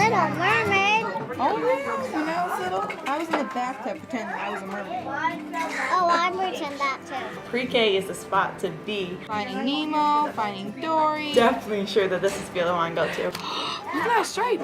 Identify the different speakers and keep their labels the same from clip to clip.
Speaker 1: Little Mermaid.
Speaker 2: Oh, yeah, when I was little, I was in the bathtub pretending I was a mermaid.
Speaker 1: Oh, I pretend that too.
Speaker 3: Pre-K is the spot to be.
Speaker 2: Finding Nemo, Finding Dory.
Speaker 3: Definitely sure that this is the field I want to go to.
Speaker 2: Look at that stripe.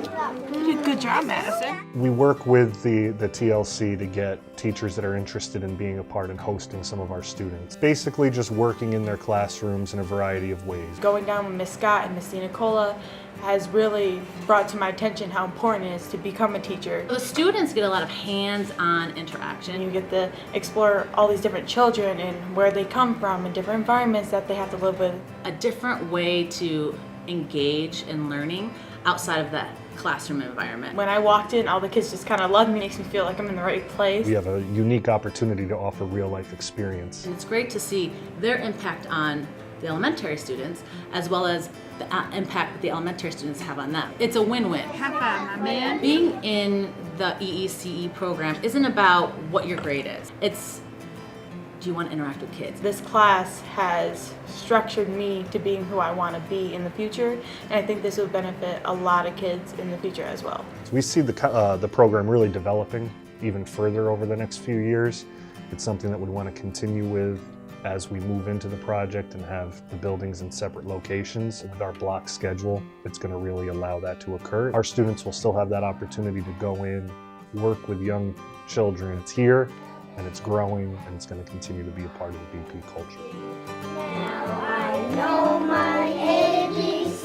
Speaker 2: You did a good job, Madison.
Speaker 4: We work with the TLC to get teachers that are interested in being a part and hosting some of our students. Basically just working in their classrooms in a variety of ways.
Speaker 3: Going down with Miss Scott and Miss Nicola has really brought to my attention how important it is to become a teacher.
Speaker 5: The students get a lot of hands-on interaction.
Speaker 3: You get to explore all these different children and where they come from and different environments that they have to live with.
Speaker 5: A different way to engage in learning outside of that classroom environment.
Speaker 3: When I walked in, all the kids just kind of loved me. It makes me feel like I'm in the right place.
Speaker 4: We have a unique opportunity to offer real-life experience.
Speaker 5: And it's great to see their impact on the elementary students as well as the impact that the elementary students have on them. It's a win-win.
Speaker 2: High five, my man.
Speaker 5: Being in the EECE program isn't about what your grade is. It's, do you want to interact with kids?
Speaker 3: This class has structured me to being who I want to be in the future, and I think this will benefit a lot of kids in the future as well.
Speaker 4: We see the program really developing even further over the next few years. It's something that we want to continue with as we move into the project and have the buildings in separate locations. With our block schedule, it's going to really allow that to occur. Our students will still have that opportunity to go in, work with young children. It's here and it's growing and it's going to continue to be a part of the BP culture.
Speaker 1: Now I know my ABC.